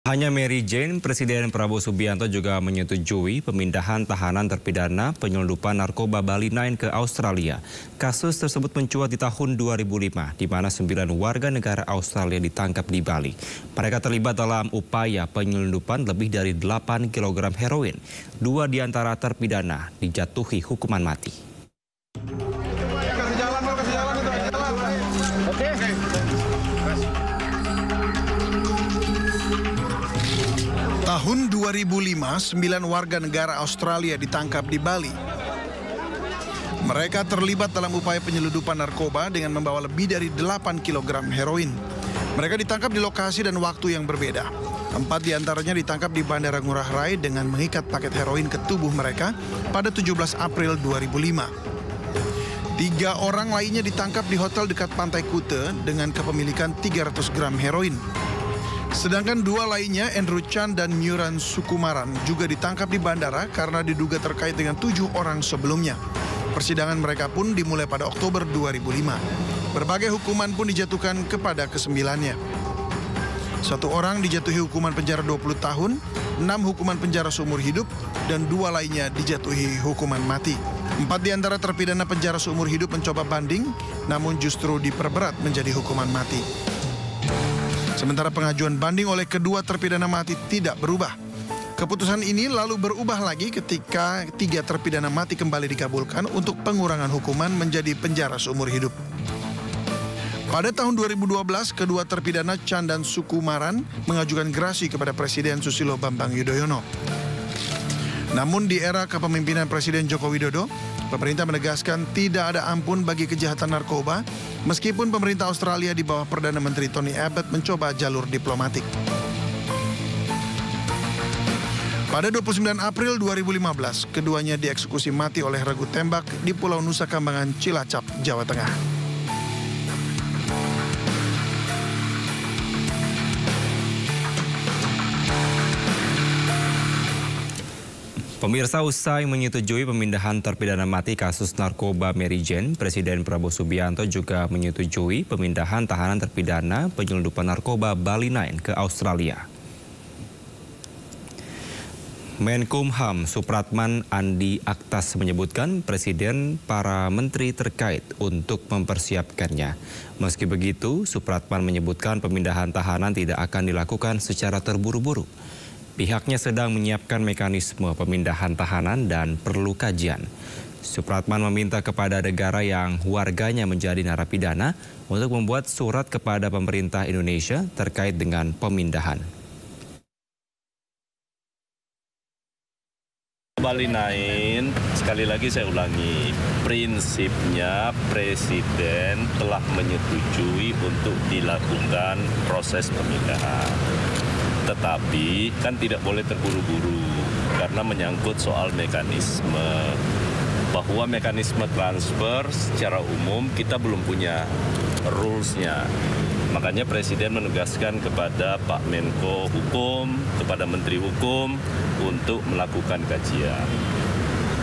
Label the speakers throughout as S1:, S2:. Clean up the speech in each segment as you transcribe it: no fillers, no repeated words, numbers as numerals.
S1: Hanya Mary Jane, Presiden Prabowo Subianto juga menyetujui pemindahan tahanan terpidana penyelundupan narkoba Bali 9 ke Australia. Kasus tersebut mencuat di tahun 2005, di mana 9 warga negara Australia ditangkap di Bali. Mereka terlibat dalam upaya penyelundupan lebih dari 8 kg heroin. 2 di antara terpidana dijatuhi hukuman mati.
S2: Tahun 2005, 9 warga negara Australia ditangkap di Bali. Mereka terlibat dalam upaya penyelundupan narkoba dengan membawa lebih dari 8 kg heroin. Mereka ditangkap di lokasi dan waktu yang berbeda. 4 diantaranya ditangkap di Bandara Ngurah Rai dengan mengikat paket heroin ke tubuh mereka pada 17 April 2005. 3 orang lainnya ditangkap di hotel dekat Pantai Kute dengan kepemilikan 300 gram heroin. Sedangkan 2 lainnya, Andrew Chan dan Myuran Sukumaran, juga ditangkap di bandara karena diduga terkait dengan 7 orang sebelumnya. Persidangan mereka pun dimulai pada Oktober 2005. Berbagai hukuman pun dijatuhkan kepada kesembilannya. 1 orang dijatuhi hukuman penjara 20 tahun, 6 hukuman penjara seumur hidup, dan 2 lainnya dijatuhi hukuman mati. 4 di antara terpidana penjara seumur hidup mencoba banding, namun justru diperberat menjadi hukuman mati. Sementara pengajuan banding oleh kedua terpidana mati tidak berubah. Keputusan ini lalu berubah lagi ketika 3 terpidana mati kembali dikabulkan untuk pengurangan hukuman menjadi penjara seumur hidup. Pada tahun 2012, kedua terpidana Chan dan Sukumaran mengajukan gerasi kepada Presiden Susilo Bambang Yudhoyono. Namun di era kepemimpinan Presiden Joko Widodo, pemerintah menegaskan tidak ada ampun bagi kejahatan narkoba, meskipun pemerintah Australia di bawah Perdana Menteri Tony Abbott mencoba jalur diplomatik. Pada 29 April 2015, keduanya dieksekusi mati oleh regu tembak di Pulau Nusa Kambangan, Cilacap, Jawa Tengah.
S1: Pemirsa, usai menyetujui pemindahan terpidana mati kasus narkoba Mary Jane, Presiden Prabowo Subianto juga menyetujui pemindahan tahanan terpidana penyelundupan narkoba Bali 9 ke Australia. Menkumham Supratman Andi Aktas menyebutkan Presiden para menteri terkait untuk mempersiapkannya. Meski begitu, Supratman menyebutkan pemindahan tahanan tidak akan dilakukan secara terburu-buru. Pihaknya sedang menyiapkan mekanisme pemindahan tahanan dan perlu kajian. Supratman meminta kepada negara yang warganya menjadi narapidana untuk membuat surat kepada pemerintah Indonesia terkait dengan pemindahan.
S3: Bali 9, sekali lagi saya ulangi, prinsipnya Presiden telah menyetujui untuk dilakukan proses pemindahan. Tetapi kan tidak boleh terburu-buru karena menyangkut soal mekanisme. Bahwa mekanisme transfer secara umum kita belum punya rules-nya. Makanya Presiden menugaskan kepada Pak Menko Hukum, kepada Menteri Hukum untuk melakukan kajian.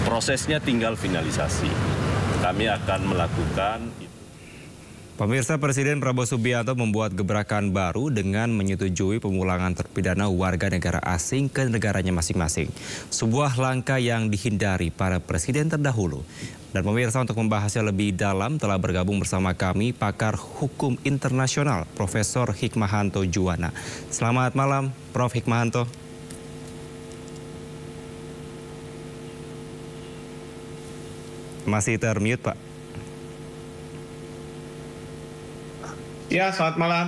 S3: Prosesnya tinggal finalisasi. Kami akan melakukan itu.
S1: Pemirsa, Presiden Prabowo Subianto membuat gebrakan baru dengan menyetujui pemulangan terpidana warga negara asing ke negaranya masing-masing. Sebuah langkah yang dihindari para presiden terdahulu. Dan pemirsa, untuk membahasnya lebih dalam telah bergabung bersama kami pakar hukum internasional Profesor Hikmahanto Juwana. Selamat malam, Prof. Hikmahanto. Masih termute, Pak.
S4: Ya, selamat malam.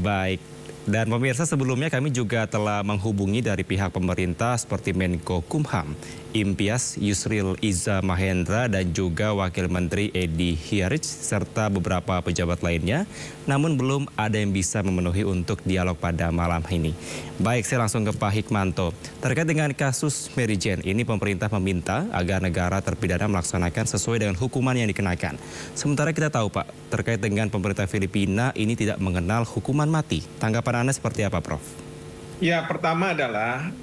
S1: Baik. Dan pemirsa, sebelumnya kami juga telah menghubungi dari pihak pemerintah seperti Menko Kumham, Impias Yusril Iza Mahendra, dan juga Wakil Menteri Edi Hiarij, serta beberapa pejabat lainnya. Namun belum ada yang bisa memenuhi untuk dialog pada malam ini. Baik, saya langsung ke Pak Hikmahanto. Terkait dengan kasus Mary Jane, ini pemerintah meminta agar negara terpidana melaksanakan sesuai dengan hukuman yang dikenakan. Sementara kita tahu, Pak, terkait dengan pemerintah Filipina ini tidak mengenal hukuman mati. Tanggapan Anda seperti apa, Prof?
S4: Ya, pertama adalah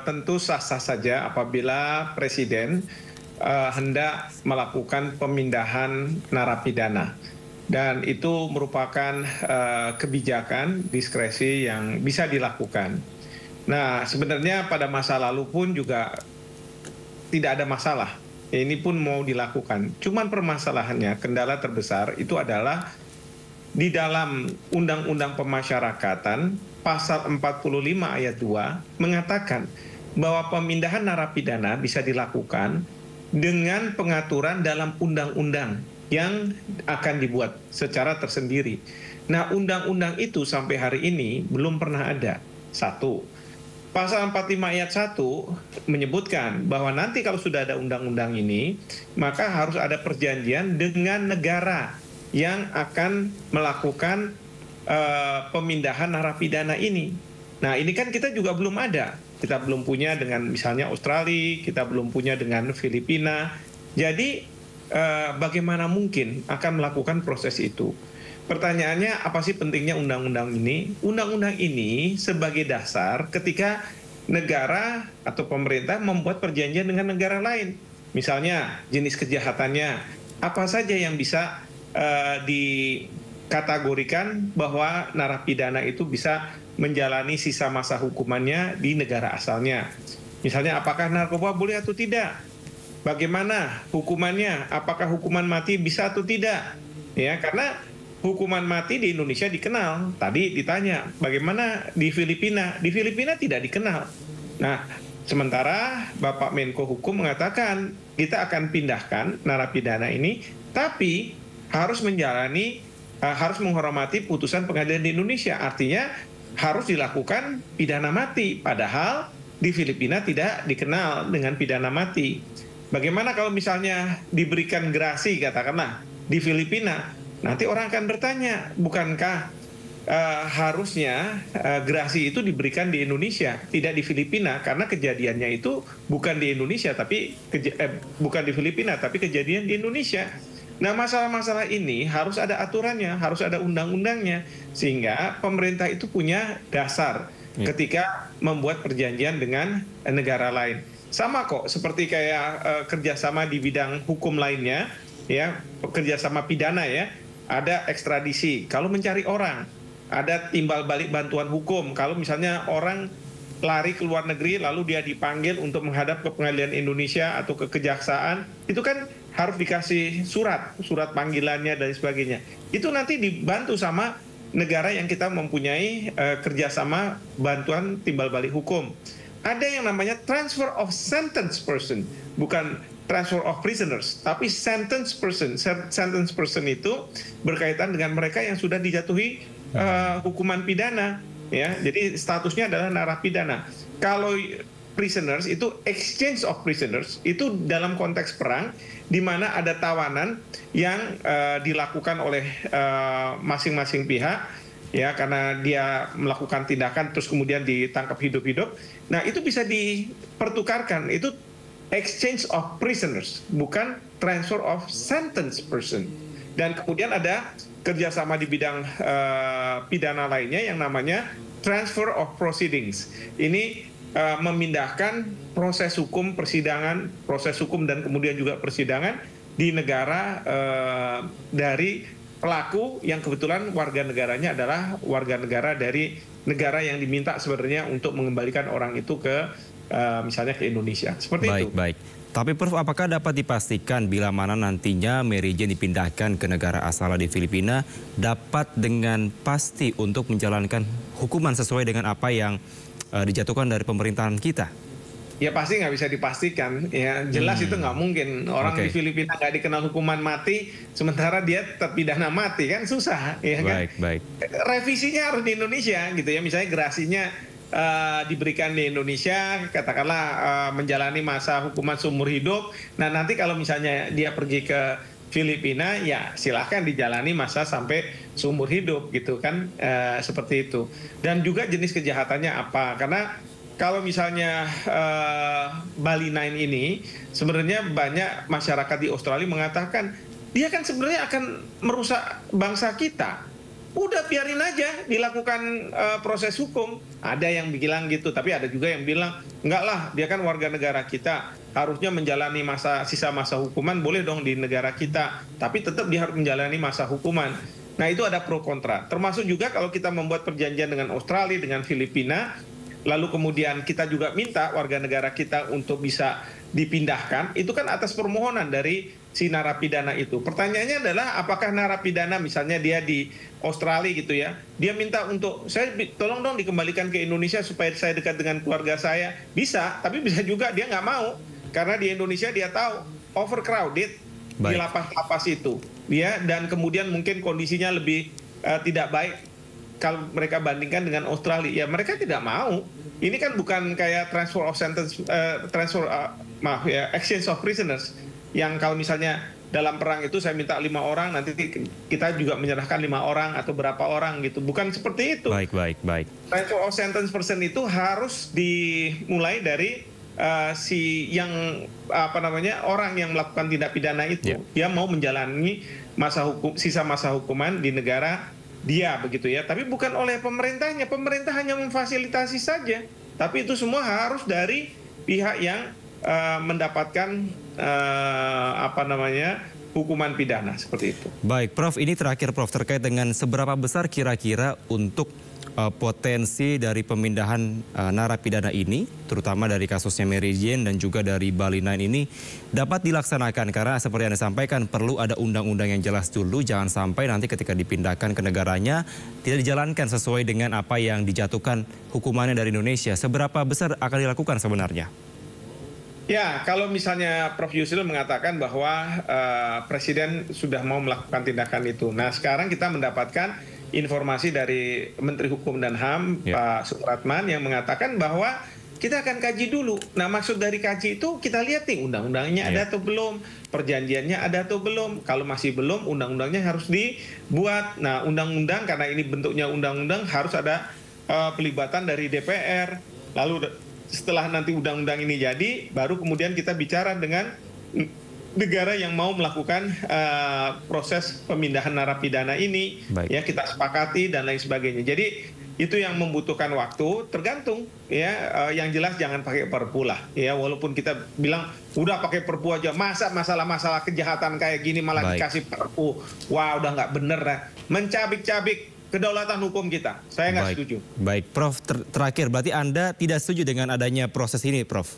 S4: tentu sah-sah saja apabila Presiden hendak melakukan pemindahan narapidana. Dan itu merupakan kebijakan diskresi yang bisa dilakukan. Nah, sebenarnya pada masa lalu pun juga tidak ada masalah. Ini pun mau dilakukan. Cuman permasalahannya, kendala terbesar itu adalah di dalam Undang-Undang Pemasyarakatan pasal 45 ayat 2 mengatakan bahwa pemindahan narapidana bisa dilakukan dengan pengaturan dalam undang-undang yang akan dibuat secara tersendiri. Nah, undang-undang itu sampai hari ini belum pernah ada. Satu, pasal 45 ayat 1 menyebutkan bahwa nanti kalau sudah ada undang-undang ini, maka harus ada perjanjian dengan negara yang akan melakukan pemindahan narapidana ini. Nah, ini kan kita juga belum ada. Kita belum punya dengan misalnya Australia, kita belum punya dengan Filipina. Jadi bagaimana mungkin akan melakukan proses itu? Pertanyaannya, apa sih pentingnya undang-undang ini? Undang-undang ini sebagai dasar ketika negara atau pemerintah membuat perjanjian dengan negara lain. Misalnya jenis kejahatannya, apa saja yang bisa dikategorikan bahwa narapidana itu bisa menjalani sisa masa hukumannya di negara asalnya. Misalnya, apakah narkoba boleh atau tidak? Bagaimana hukumannya? Apakah hukuman mati bisa atau tidak? Ya, karena hukuman mati di Indonesia dikenal. Tadi ditanya, bagaimana di Filipina? Di Filipina tidak dikenal. Nah, sementara Bapak Menko Hukum mengatakan kita akan pindahkan narapidana ini, tapi harus menghormati putusan pengadilan di Indonesia. Artinya harus dilakukan pidana mati, padahal di Filipina tidak dikenal dengan pidana mati. Bagaimana kalau misalnya diberikan gerasi, katakanlah di Filipina? Nanti orang akan bertanya, bukankah harusnya gerasi itu diberikan di Indonesia, tidak di Filipina, karena kejadiannya itu bukan di Indonesia, tapi bukan di Filipina, tapi kejadian di Indonesia. Nah, masalah-masalah ini harus ada aturannya, harus ada undang-undangnya, sehingga pemerintah itu punya dasar ketika membuat perjanjian dengan negara lain. Sama kok, seperti kayak kerjasama di bidang hukum lainnya, ya, kerjasama pidana ya, ada ekstradisi. Kalau mencari orang, ada timbal balik bantuan hukum. Kalau misalnya orang lari ke luar negeri, lalu dia dipanggil untuk menghadap ke pengadilan Indonesia atau ke kejaksaan, itu kan harus dikasih surat panggilannya dan sebagainya. Itu nanti dibantu sama negara yang kita mempunyai kerjasama bantuan timbal balik hukum. Ada yang namanya transfer of sentence person, bukan transfer of prisoners, tapi sentence person. Sentence person itu berkaitan dengan mereka yang sudah dijatuhi hukuman pidana, ya. Jadi statusnya adalah narapidana. Kalau prisoners itu exchange of prisoners, itu dalam konteks perang di mana ada tawanan yang dilakukan oleh masing-masing pihak, ya, karena dia melakukan tindakan terus kemudian ditangkap hidup-hidup. Nah, itu bisa dipertukarkan. Itu exchange of prisoners, bukan transfer of sentence person. Dan kemudian ada kerjasama di bidang pidana lainnya yang namanya transfer of proceedings. Ini memindahkan proses hukum persidangan, proses hukum dan kemudian juga persidangan di negara dari pelaku yang kebetulan warga negaranya adalah warga negara dari negara yang diminta sebenarnya untuk mengembalikan orang itu ke misalnya ke Indonesia. Seperti itu.
S1: Baik. Tapi Prof, apakah dapat dipastikan bila mana nantinya Mary Jane dipindahkan ke negara asalnya di Filipina dapat dengan pasti untuk menjalankan hukuman sesuai dengan apa yang dijatuhkan dari pemerintahan kita?
S4: Ya pasti nggak bisa dipastikan, ya jelas itu nggak mungkin orang di Filipina nggak dikenal hukuman mati sementara dia terpidana mati, kan susah, ya kan?
S1: Baik.
S4: Revisinya harus di Indonesia gitu ya, misalnya gerasinya diberikan di Indonesia, katakanlah menjalani masa hukuman seumur hidup. Nah, nanti kalau misalnya dia pergi ke Filipina, ya silahkan dijalani masa sampai seumur hidup gitu kan, seperti itu. Dan juga jenis kejahatannya apa, karena kalau misalnya Bali 9 ini sebenarnya banyak masyarakat di Australia mengatakan dia kan sebenarnya akan merusak bangsa kita. Udah biarin aja dilakukan proses hukum. Ada yang bilang gitu, tapi ada juga yang bilang enggak lah, dia kan warga negara kita, harusnya menjalani sisa masa hukuman, boleh dong di negara kita, tapi tetap dia harus menjalani masa hukuman. Nah, itu ada pro kontra. Termasuk juga kalau kita membuat perjanjian dengan Australia, dengan Filipina, lalu kemudian kita juga minta warga negara kita untuk bisa dipindahkan, itu kan atas permohonan dari si narapidana itu. Pertanyaannya adalah apakah narapidana misalnya dia di Australia gitu ya, dia minta untuk saya tolong dong dikembalikan ke Indonesia supaya saya dekat dengan keluarga saya. Bisa, tapi bisa juga dia nggak mau karena di Indonesia dia tahu overcrowded di lapas-lapas itu, ya, dan kemudian mungkin kondisinya lebih tidak baik kalau mereka bandingkan dengan Australia. Ya mereka tidak mau. Ini kan bukan kayak transfer of sentence, exchange of prisoners, yang kalau misalnya dalam perang itu saya minta 5 orang, nanti kita juga menyerahkan 5 orang atau berapa orang gitu. Bukan seperti itu.
S1: Baik.
S4: Transfer of sentence person itu harus dimulai dari orang yang melakukan tindak pidana itu. Dia mau menjalani sisa masa hukuman di negara dia begitu ya. Tapi bukan oleh pemerintahnya. Pemerintah hanya memfasilitasi saja. Tapi itu semua harus dari pihak yang mendapatkan hukuman pidana seperti itu.
S1: Baik, Prof, ini terakhir Prof, terkait dengan seberapa besar kira-kira untuk potensi dari pemindahan narapidana ini, terutama dari kasusnya Mary Jane dan juga dari Bali 9 ini dapat dilaksanakan, karena seperti Anda sampaikan perlu ada undang-undang yang jelas dulu, jangan sampai nanti ketika dipindahkan ke negaranya tidak dijalankan sesuai dengan apa yang dijatuhkan hukumannya dari Indonesia. Seberapa besar akan dilakukan sebenarnya?
S4: Ya, kalau misalnya Prof. Yusril mengatakan bahwa Presiden sudah mau melakukan tindakan itu. Nah, sekarang kita mendapatkan informasi dari Menteri Hukum dan HAM, Pak Supratman, yang mengatakan bahwa kita akan kaji dulu. Nah, maksud dari kaji itu kita lihat nih undang-undangnya ada atau belum, perjanjiannya ada atau belum. Kalau masih belum, undang-undangnya harus dibuat. Nah, undang-undang karena ini bentuknya undang-undang harus ada pelibatan dari DPR. Lalu setelah nanti undang-undang ini jadi, baru kemudian kita bicara dengan negara yang mau melakukan proses pemindahan narapidana ini. Ya, kita sepakati dan lain sebagainya. Jadi itu yang membutuhkan waktu, tergantung ya. Yang jelas jangan pakai perpu lah ya, walaupun kita bilang udah pakai perpu aja, masa masalah-masalah kejahatan kayak gini malah dikasih perpu. Wah, udah nggak bener lah, mencabik-cabik kedaulatan hukum kita. Saya nggak setuju.
S1: Baik, Prof, terakhir berarti Anda tidak setuju dengan adanya proses ini, Prof?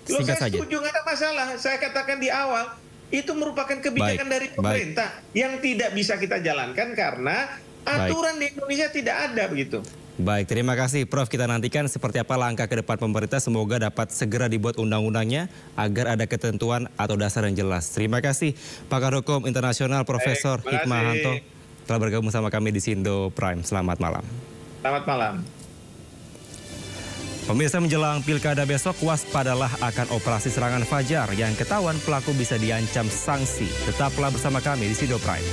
S4: Saya setuju, nggak ada masalah. Saya katakan di awal, itu merupakan kebijakan dari pemerintah yang tidak bisa kita jalankan karena aturan di Indonesia tidak ada begitu.
S1: Baik, terima kasih Prof. Kita nantikan seperti apa langkah ke depan pemerintah. Semoga dapat segera dibuat undang-undangnya agar ada ketentuan atau dasar yang jelas. Terima kasih pakar hukum internasional Profesor Hikmahanto telah bergabung sama kami di Sindo Prime. Selamat malam.
S4: Selamat malam.
S1: Pemirsa, menjelang pilkada besok, waspadalah akan operasi serangan fajar yang ketahuan pelaku bisa diancam sanksi. Tetaplah bersama kami di Sindo Prime.